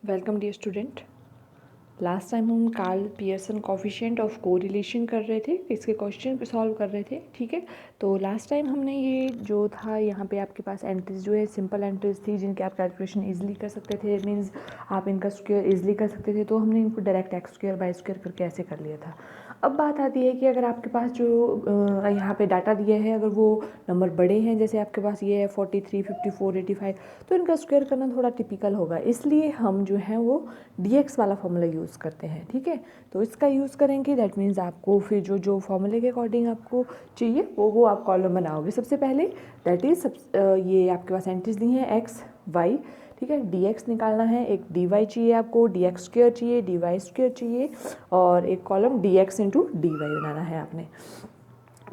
Welcome dear student. Last time हम Karl Pearson coefficient of correlation कर रहे थे, इसके क्वेश्चन सॉल्व कर रहे थे। ठीक है, तो लास्ट टाइम हमने ये जो था यहाँ पे आपके पास एंट्रीज जो है सिंपल एंट्रीज थी जिनके आप कैलकुलेशन इजीली कर सकते थे, मींस आप इनका स्क्वायर इजीली कर सकते थे, तो हमने इनको direct x square by square करके ऐसे कर लिया था। अब बात आती है कि अगर आपके पास जो यहाँ पे डाटा दिया है अगर वो नंबर बड़े हैं, जैसे आपके पास ये है 43, 54, 85, तो इनका स्क्वायर करना थोड़ा टिपिकल होगा, इसलिए हम जो है वो dx वाला फॉर्मूला यूज़ करते हैं। ठीक है, तो इसका यूज़ करेंगे, दैट मीन्स आपको फिर जो जो फॉर्मूले के अकॉर्डिंग आपको चाहिए वो आप कॉलम बनाओगे। सबसे पहले दैट इज ये आपके पास एंट्रीज दी हैं एक्स वाई। ठीक है, dx निकालना है, एक dy चाहिए आपको, dx स्क्वायर चाहिए, dy स्क्वायर चाहिए, और एक कॉलम dx इंटू dy बनाना है। आपने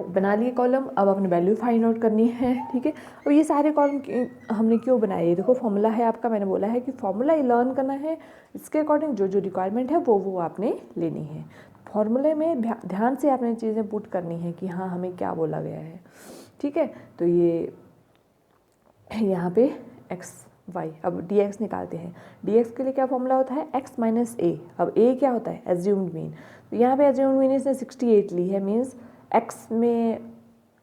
बना लिए कॉलम, अब अपने वैल्यू फाइंड आउट करनी है। ठीक है, और ये सारे कॉलम हमने क्यों बनाए, ये देखो फॉर्मूला है आपका, मैंने बोला है कि फॉर्मूला लर्न करना है, इसके अकॉर्डिंग जो जो रिक्वायरमेंट है वो आपने लेनी है। फॉर्मूले में ध्यान से आपने चीज़ें पुट करनी है कि हाँ हमें क्या बोला गया है। ठीक है, तो ये यहाँ पे एक्स वाई, अब डी एक्स निकालते हैं। डी एक्स के लिए क्या फॉर्मूला होता है, एक्स माइनस ए। अब ए क्या होता है, एज्यूम्ड मीन, तो यहाँ पे एज्यूम्ड मीन इसने 68 ली है, मीन्स एक्स में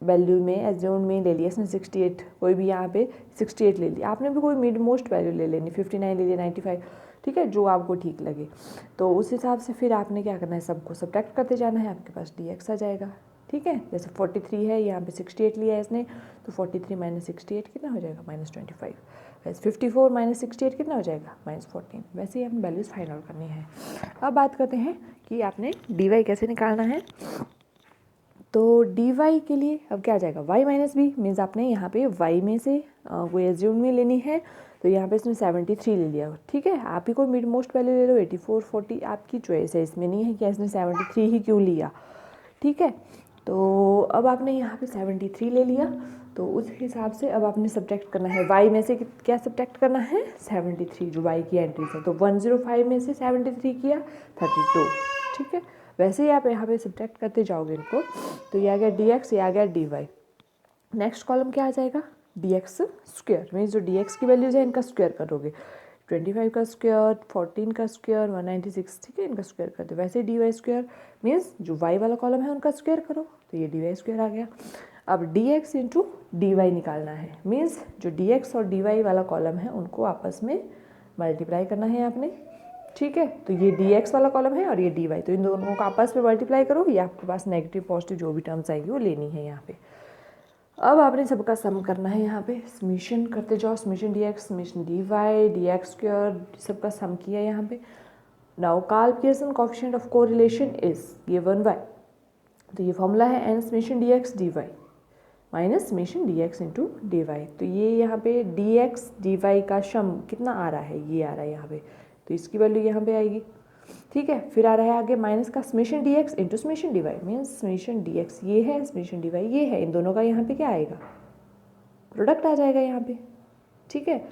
वैल्यू में एज्यूम्ड मीन ले लिया इसने 68, कोई भी यहाँ पे 68 ले लिया, आपने भी कोई मिड मोस्ट वैल्यू ले लेनी, 59 ले लिया, 95, ठीक है, जो आपको ठीक लगे। तो उस हिसाब से फिर आपने क्या करना है, सबको सब्ट्रैक्ट करते जाना है, आपके पास डी एक्स आ जाएगा। ठीक है, जैसे 43 है, यहाँ पे 68 लिया है इसने, तो 43 माइनस 68 कितना हो जाएगा, -25। वैसे 54 माइनस 68 कितना हो जाएगा, -14। वैसे ही हमें वैल्यूज़ फाइंड आउट करनी है। अब बात करते हैं कि आपने डी वाई कैसे निकालना है। तो डी वाई के लिए अब क्या आ जाएगा, वाई माइनस बी, मीन्स आपने यहाँ पे वाई में से कोई एज्यूम में लेनी है, तो यहाँ पे इसने 73 ले लिया। ठीक है, आप ही कोई मिड मोस्ट वैल्यू ले लो, 84, 40 आपकी चॉइस है, इसमें नहीं है कि इसने 73 ही क्यों लिया। ठीक है, तो अब आपने यहाँ पे 73 ले लिया, तो उस हिसाब से अब आपने सब्ट्रैक्ट करना है, y में से क्या सब्ट्रैक्ट करना है, 73, जो y की एंट्रीज है, तो 105 में से 73 किया 32। ठीक है, वैसे ही आप यहाँ पे सब्ट्रैक्ट करते जाओगे इनको, तो ये आ गया dx, ये आ गया dy। नेक्स्ट कॉलम क्या आ जाएगा, dx स्क्वायर, मीन्स जो dx की वैल्यूज है इनका स्क्वायर करोगे, 25 का स्क्वायर, 14 का स्क्वायर, 196, ठीक है, इनका स्क्वायर कर दो। वैसे डी वाई स्क्वायर मीन्स जो वाई वाला कॉलम है उनका स्क्वायर करो, तो ये डी वाई स्क्वायर आ गया। अब d x into d y निकालना है, मीन्स जो डी एक्स और डी वाई वाला कॉलम है उनको आपस में मल्टीप्लाई करना है आपने। ठीक है, तो ये डी एक्स वाला कॉलम है और ये डी वाई, तो इन दोनों को आपस में मल्टीप्लाई करो, ये आपके पास नेगेटिव पॉजिटिव जो भी टर्म्स आएगी वो लेनी है यहाँ पे। अब आपने सबका सम करना है, यहाँ पे समीशन करते जाओ, summation d x, summation d y, d x square, सबका सम किया यहाँ पे। Now Karl Pearson coefficient of correlation is given by, तो ये फॉर्मूला है n summation d x d y minus summation d x into d y. तो ये यहाँ पे डी एक्स डी वाई का सम कितना आ रहा है, ये आ रहा है यहाँ पे, तो इसकी वैल्यू यहाँ पे आएगी। ठीक है, फिर आ रहा है आगे माइनस का summation D x into summation D y, means summation D x ये है, समेशन डी वाई ये है, इन दोनों का यहाँ पे क्या आएगा, प्रोडक्ट आ जाएगा यहाँ पे। ठीक है,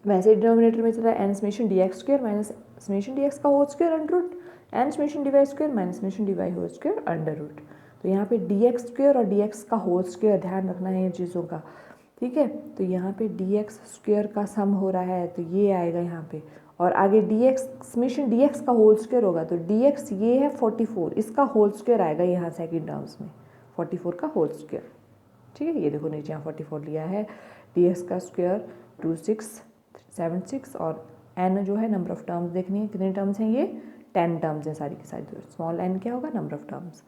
वैसे डिनोमिनेटर में चला N summation D x square minus summation D X का whole square under root, N summation D Y square minus summation D Y whole square under root. तो यहाँ पे डी एक्स स्क्वायर और डी एक्स का whole square, ध्यान रखना है इन चीज़ों का। ठीक है, तो यहाँ पे डी एक्स स्क्वायर का सम हो रहा है, तो ये आएगा यहाँ पे, और आगे D x summation D X का होल स्क्वायर होगा, तो डी एक्स ये है 44, इसका होल स्क्वायर आएगा यहाँ सेकंड टर्म्स में, 44 का होल स्क्वायर। ठीक है, ये देखो नीचे यहाँ 44 लिया है, डी एक्स का स्क्वायर 2676, और एन जो है नंबर ऑफ टर्म्स देखनी है, कितने टर्म्स हैं, ये 10 टर्म्स हैं सारी की सारी, तो स्मॉल एन क्या होगा, नंबर ऑफ टर्म्स।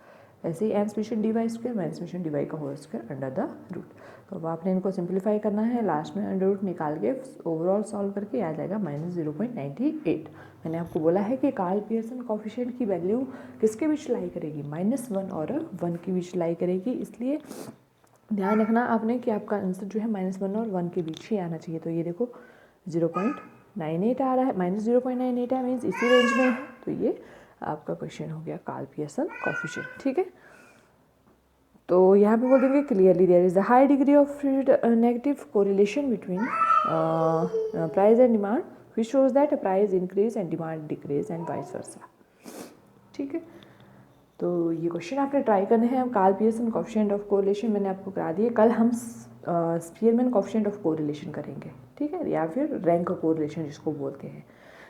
ऐसे ही N summation D Y square minus summation D Y का whole square under the root. तो अब आपने इनको सिंप्लीफाई करना है, लास्ट में अंडर रूट निकाल के ओवरऑल सॉल्व करके आ जाएगा -0.98। मैंने आपको बोला है कि कार्ल पियर्सन कोएफिशिएंट की वैल्यू किसके बीच लाई करेगी, -1 और 1 के बीच लाई करेगी, इसलिए ध्यान रखना आपने कि आपका आंसर जो है -1 और 1 के बीच ही आना चाहिए। तो ये देखो 0.98 आ रहा है, -0.98 है, मीन्स इसी रेंज में है, तो ये आपका क्वेश्चन हो गया कार्ल पियर्सन कोएफिशिएंट। ठीक है, तो यहाँ पे बोल देंगे clearly there is a high degree of negative correlation between price and demand which shows that price increase and demand decrease and vice versa. ठीक है, तो ये क्वेश्चन आपने ट्राई करने हैं। Karl Pearson coefficient of correlation मैंने आपको करा दिए, कल हम स्पीयरमैन कोएफिशिएंट ऑफ कोरिलेशन करेंगे। ठीक है, या फिर रैंक कोरिलेशन जिसको बोलते हैं।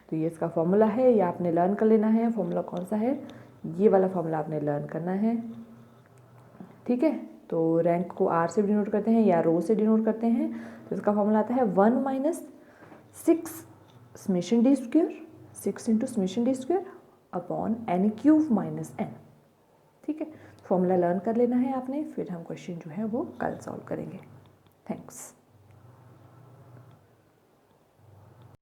तो ये इसका फॉर्मूला है, ये आपने लर्न कर लेना है। फॉर्मूला कौन सा है, ये वाला फॉर्मूला आपने लर्न करना है, ठीक है। तो रैंक को आर से डिनोट करते हैं या रो से डिनोट करते हैं। तो इसका फॉर्मूला आता है 1 minus 6 summation D square, 6 into summation D square upon n cube minus n, ठीक है। फॉर्मूला लर्न कर लेना है आपने, फिर हम क्वेश्चन जो है वो कल सॉल्व करेंगे। थैंक्स।